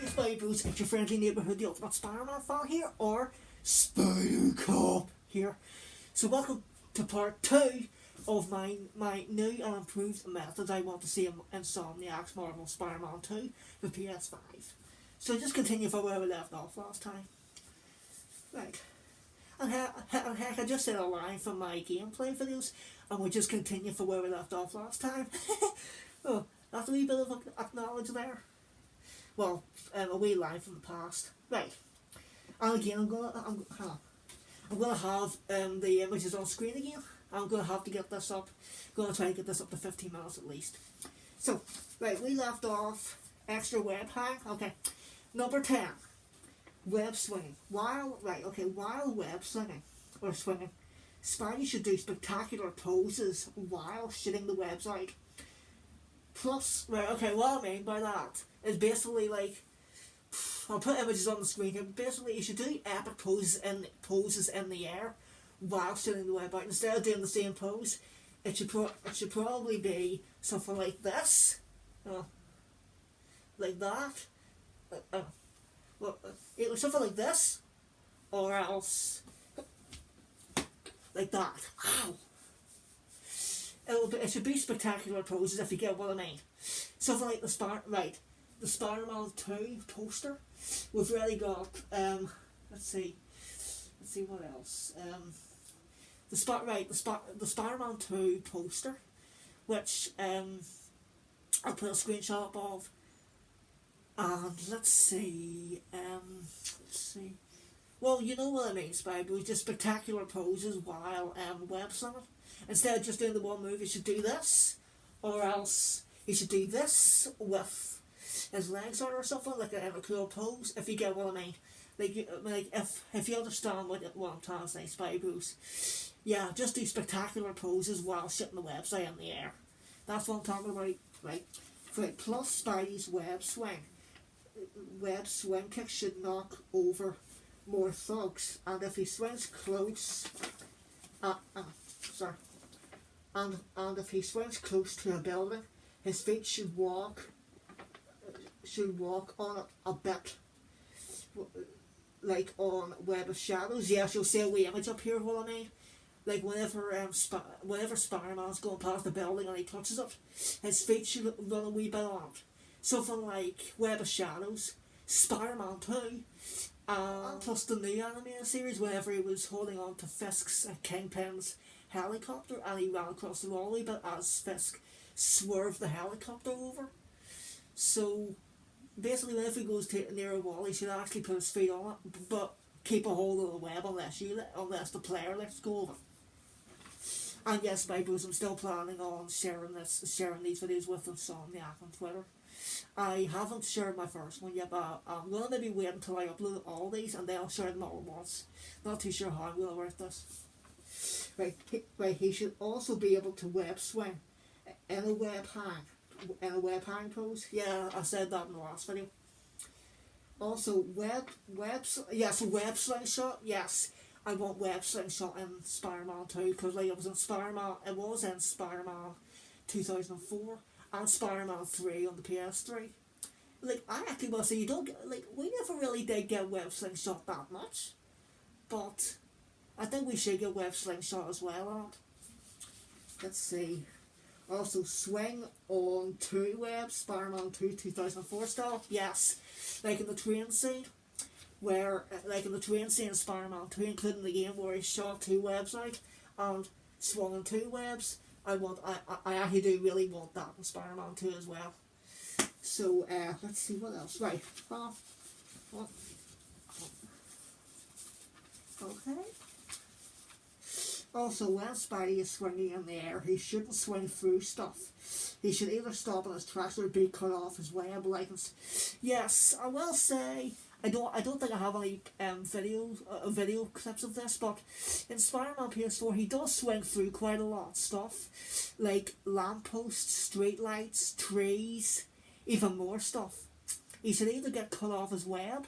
Spidebros, it's your friendly neighbourhood, the ultimate Spider-Man fan here, or Spider-Cop here. So welcome to part 2 of my new and improved methods I want to see in Insomniac'S Marvel Spider-Man 2 for PS5. So just continue from where we left off last time. Right. And heck, I just said a line from my gameplay videos, and we'll just continue from where we left off last time. Oh, that's a wee bit of acknowledge there. Well, a wee line from the past. Right. And again, I'm gonna have the images on screen again. I'm gonna have to get this up. I'm gonna try to get this up to 15 minutes at least. So, right, we left off extra web hang. Okay. Number 10. Web swinging. While web swinging, Spidey should do spectacular poses while shitting the webs out. Plus, right, okay, what I mean by that is basically like, I'll put images on the screen here, basically you should do epic poses in the air while shitting the web out. Instead of doing the same pose, it should probably be something like this, like that, either something like this, or else like that. Ow! It should be spectacular poses, if you get what I mean. Something like the Spider-Man 2 poster. We've already got let's see what else. The Spider-Man 2 poster, which I'll put a screenshot up of. And let's see. Well, you know what I mean, Spidey. Just spectacular poses while web slinging. Instead of just doing the one move, you should do this, or else you should do this with his legs on or something, like a cool pose. If you get what I mean, like if you understand what I'm trying to say, Spidebros. Yeah, just do spectacular poses while shitting the website in the air. That's what I'm talking about, right? Plus Spidey's web swing kick should knock over more thugs, and if he swings close, and if he swings close to a building, his feet should walk on it a bit, like on Web of Shadows. Yes, you'll see a wee image up here. What I mean, like whenever Spider-Man's going past the building and he touches it, his feet should run a wee bit on it. Something like Web of Shadows, Spider-Man 2, plus the new animated series, whenever he was holding on to Fisk's Kingpin's helicopter and he ran across the wall a wee bit as Fisk swerved the helicopter over. So basically, whenever he goes near a wall, he should actually put his feet on it, but keep a hold of the web unless the player lets go of it. And yes, Spidebros, I'm still planning on sharing these videos with Insomniac on Twitter. I haven't shared my first one yet, but I'm going to maybe wait until I upload all these and then I'll share them all at once. Not too sure how I'm going to work this. Right, he should also be able to web swing in a web hang pose. Yeah, I said that in the last video. Also, web slingshot. Yes, I want web slingshot in Spider-Man 2 because it was in Spider-Man 2004 and Spider-Man 3 on the PS3. Like, I actually want to say, we never really did get web slingshot that much, but I think we should get web slingshot as well on it. Let's see. Also, swing on 2 webs, Spider-Man 2 2004 style. Yes, like in the train scene, in Spider-Man 2, including the game where he shot 2 webs out and swung on 2 webs. I actually do really want that in Spider-Man 2 as well. So, let's see what else. Right. Okay. Also, when Spidey is swinging in the air, he shouldn't swing through stuff. He should either stop in his tracks or be cut off his web. Yes, I will say, I don't think I have any video clips of this, but in Spider-Man PS4 he does swing through quite a lot of stuff, like lampposts, streetlights, trees, even more stuff. He should either get cut off his web,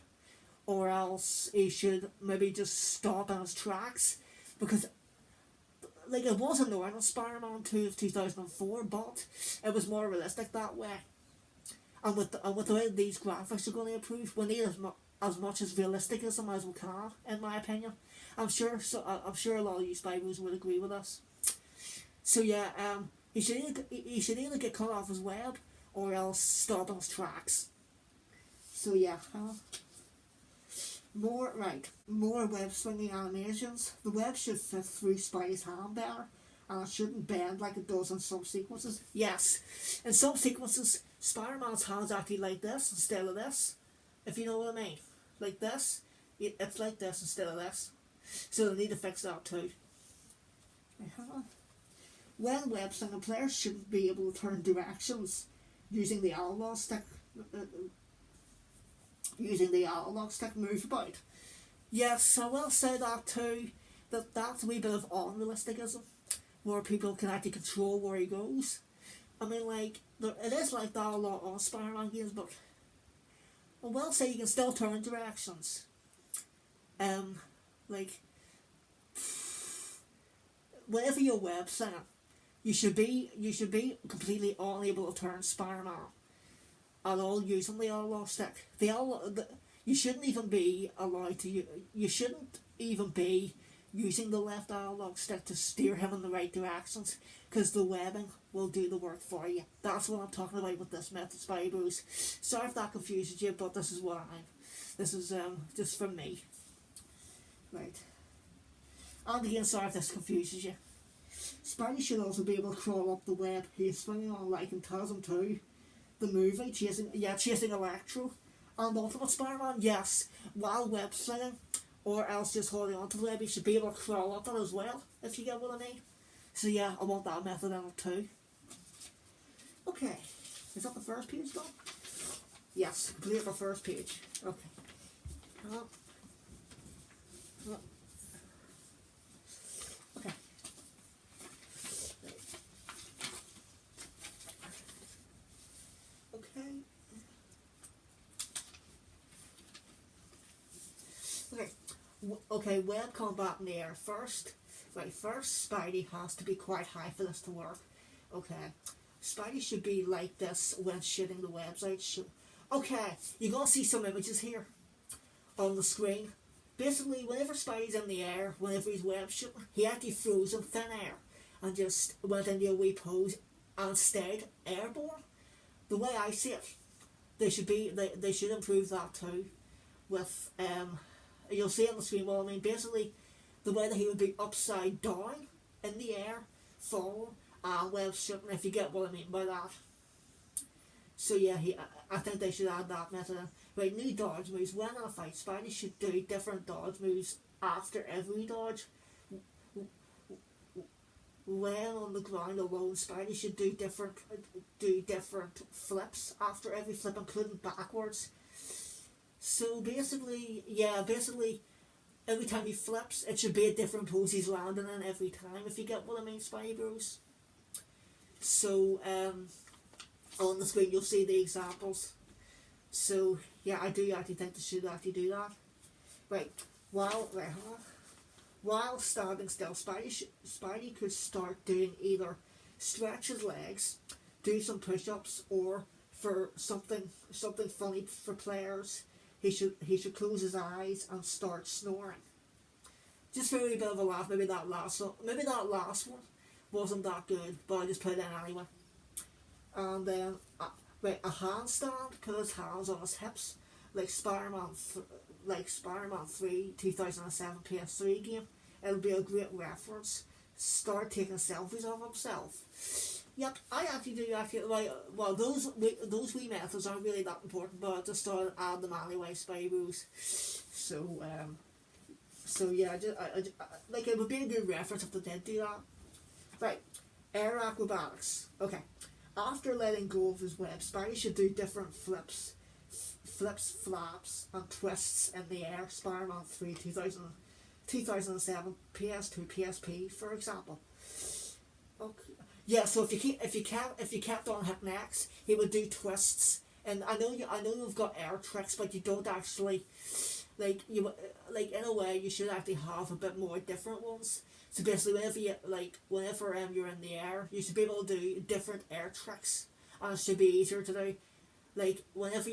or else he should maybe just stop in his tracks, because it was annoying in Spider-Man 2 of 2004, but it was more realistic that way. and with the way these graphics are going to improve, we need as much as realisticism as we can, in my opinion. I'm sure a lot of you Spiders would agree with us. So yeah, he should either get cut off his web or else stop on his tracks. So yeah, more web swinging animations. The web should fit through Spidey's hand better, and it shouldn't bend like it does in some sequences. Yes, in some sequences, Spider-Man's hand's actually like this instead of this, if you know what I mean. Like this, it's like this instead of this. So they need to fix that too. When web slinging, players shouldn't be able to turn directions using the analog stick. Move about. Yes, I will say that too. That's a wee bit of unrealisticism, where people can actually control where he goes. I mean, like, it is like that a lot on Spider-Man games, but I will say you can still turn directions. Like, whenever you're web slinging, you should be completely unable to turn Spider-Man at all using the analog stick. You shouldn't even be allowed to. You shouldn't even be using the left analog stick to steer him in the right directions, because the webbing will do the work for you. That's what I'm talking about with this method, Spidey-Bros. Sorry if that confuses you, but this is what this is just from me. Right. And again, sorry if this confuses you. Spidey should also be able to crawl up the web he's swinging on, like in TASM 2, the movie, chasing Electro. And Ultimate Spider-Man, yes, while web slinging, or else just holding onto the web, he should be able to crawl up it as well, if you get what I mean. So yeah, I want that method in it too. Okay, is that the first page done? Yes, complete the first page. Okay. Okay. Okay, web combat in the air first. Right, first Spidey has to be quite high for this to work. Okay, Spidey should be like this when shooting the webs out. Okay, you're going to see some images here on the screen. Basically, whenever Spidey's in the air, whenever he's web shooting, he actually froze in thin air and just went into a wee pose and stayed airborne. The way I see it, they should improve that too. With you'll see on the screen. Well, I mean, basically, the way that he would be upside down in the air, falling, and web shooting. If you get what I mean by that. So yeah, I think they should add that method in. Right, new dodge moves. When in a fight, Spidey should do different dodge moves after every dodge. When on the ground alone, Spidey should do different flips after every flip, including backwards. So basically, every time he flips, it should be a different pose he's landing in every time, if you get what I mean, Spidey-Bros. So, on the screen you'll see the examples. So, yeah, I do actually think they should actually do that. Right, while standing still, Spidey could start doing either stretch his legs, do some push-ups, or for something funny for players, he should close his eyes and start snoring. Just for a wee bit of a laugh. Maybe that last one wasn't that good, but I just put it in anyway. And then a handstand, put his hands on his hips, like Spider-Man 3 2007 PS3 game. It'll be a great reference. Start taking selfies of himself. Yep, I actually do like. Well, those wee methods aren't really that important, but I just thought I'd add them anyway, Spidey-Bros. So yeah, like it would be a good reference if they did do that. Right, air acrobatics. Okay, after letting go of his web, Spidey should do different flips, flaps, and twists in the air. Spider-Man 3 2007 PS2 PSP, for example. Okay. Yeah, so if you kept on hitting X, he would do twists. And I know you've got air tricks, but you don't actually in a way you should actually have a bit more different ones. So basically, whenever you're in the air, you should be able to do different air tricks, and it should be easier to do. like whenever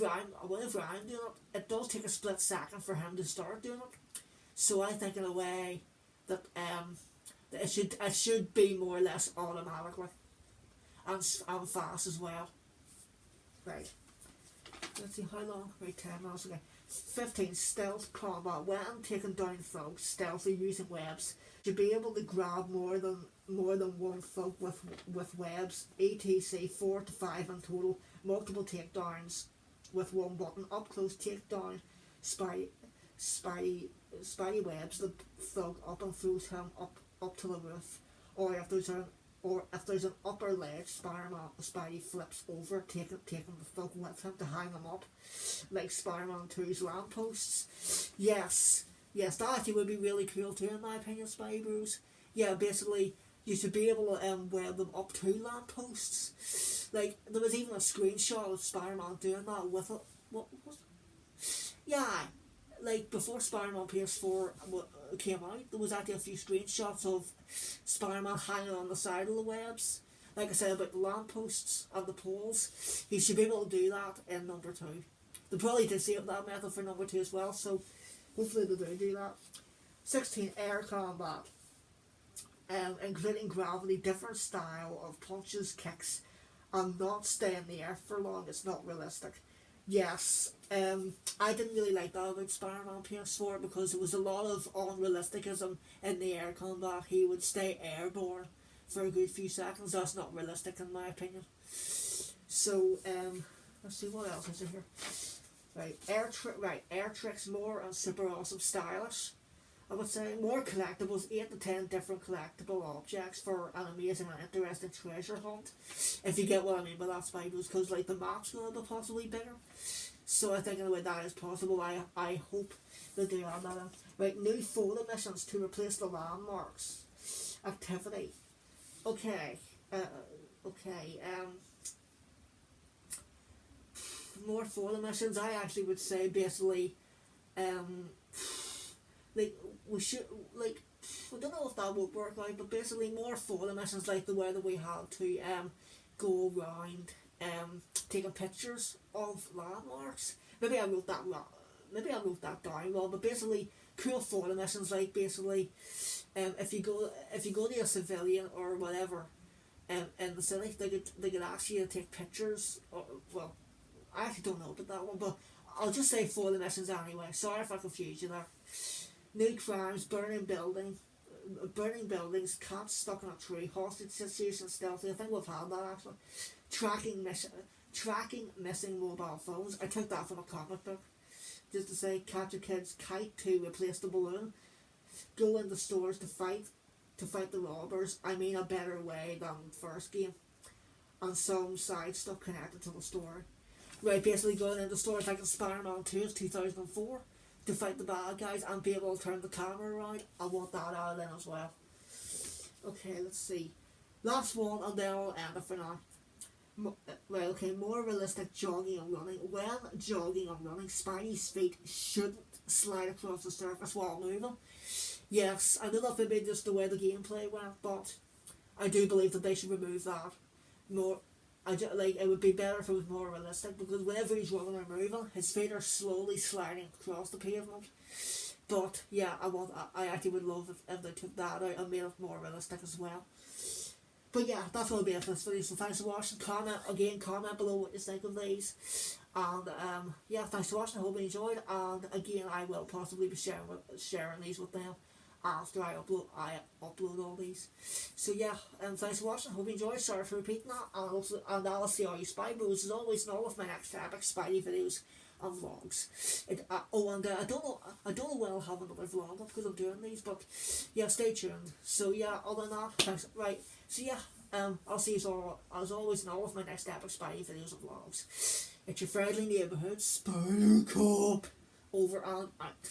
I'm doing it, it does take a split second for him to start doing it. So I think in a way that that it should be more or less automatically and fast as well. Right. Let's see how long. Right, 10 minutes. Okay. 15. Stealth combat. When taking down foes stealthily using webs, to be able to grab more than one foe with webs. ETC 4 to 5 in total. Multiple takedowns with one button. Up close takedown. Spidey webs the foe up and throws him up to the roof. Or if there's an upper ledge, Spidey flips over, taking the foe with him to hang him up, like Spider-Man 2's lampposts. Yes, that actually would be really cool too, in my opinion, Spidey-Bros. Yeah, basically, you should be able to web them up to lampposts. Like, there was even a screenshot of Spider-Man doing that with it. What was it? Yeah, like, before Spider-Man PS4 came out, there was actually a few screenshots of Spider-Man hanging on the side of the webs. Like I said about the lampposts and the poles, he should be able to do that in number 2. They probably did save that method for number 2 as well, so hopefully they do that. 16. Air combat. Including gravity, different style of punches, kicks, and not stay in the air for long. It's not realistic. Yes, I didn't really like that about Spider-Man PS4 because there was a lot of unrealisticism in the air combat. He would stay airborne for a good few seconds. That's not realistic in my opinion. So, let's see what else is in here. Right, air tricks more and super awesome stylish. I would say more collectibles, 8 to 10 different collectible objects for an amazing and interesting treasure hunt. If you get what I mean by that, Spidey's, because like the map's going to be possibly bigger. So I think in a way that is possible. I hope they do add that in. Right, new photo missions to replace the landmarks. Activity. Okay. More photo missions. I actually would say basically, like we should like I don't know if that would work out, but basically more photo missions like the way that we have to go around taking pictures of landmarks. Maybe I wrote that down wrong, but basically cool photo missions like basically if you go to a civilian or whatever in the city, they could ask you to take pictures. Or, well, I actually don't know about that one, but I'll just say photo missions anyway. Sorry if I confused you there. New crimes, burning buildings, cats stuck in a tree, hostage situation, stealthy. I think we've had that actually. Tracking missing mobile phones. I took that from a comic book. Just to say, catch a kid's kite to replace the balloon. Go into stores to fight the robbers. I mean a better way than the first game. And some side stuff connected to the story. Right, basically going into stores like in Spider-Man 2 of 2004. To fight the bad guys and be able to turn the camera around. I want that out of them as well. Okay, let's see. Last one and then I'll end it for now. More realistic jogging and running. When jogging and running, Spidey's feet shouldn't slide across the surface while moving. Yes, I know that would be just the way the gameplay went, but I do believe that they should remove that. It would be better if it was more realistic, because whenever he's running or moving, his feet are slowly sliding across the pavement. But yeah, I actually would love if they took that out and made it more realistic as well. But yeah, that's what it'll be for this video. So thanks for watching. Comment below what you think of these. And yeah, thanks for watching. I hope you enjoyed. And again, I will possibly be sharing these with them after I upload all these. So yeah, thanks for watching. Hope you enjoyed. Sorry for repeating that. And I'll see all you Spidey-Bros as always in all of my next epic Spidey videos and vlogs. I don't know when I'll have another vlog up because I'm doing these, but yeah, stay tuned. So yeah, other than that, thanks. Right. So yeah, I'll see you all as always in all of my next epic Spidey videos and vlogs. It's your friendly neighbourhood Spider-Cop. Over and out.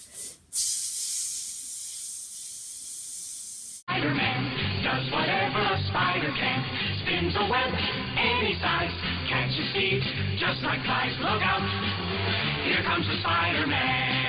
Spider-Man does whatever a spider can. Spins a web any size, catches thieves just like flies. Look out, here comes the Spider-Man.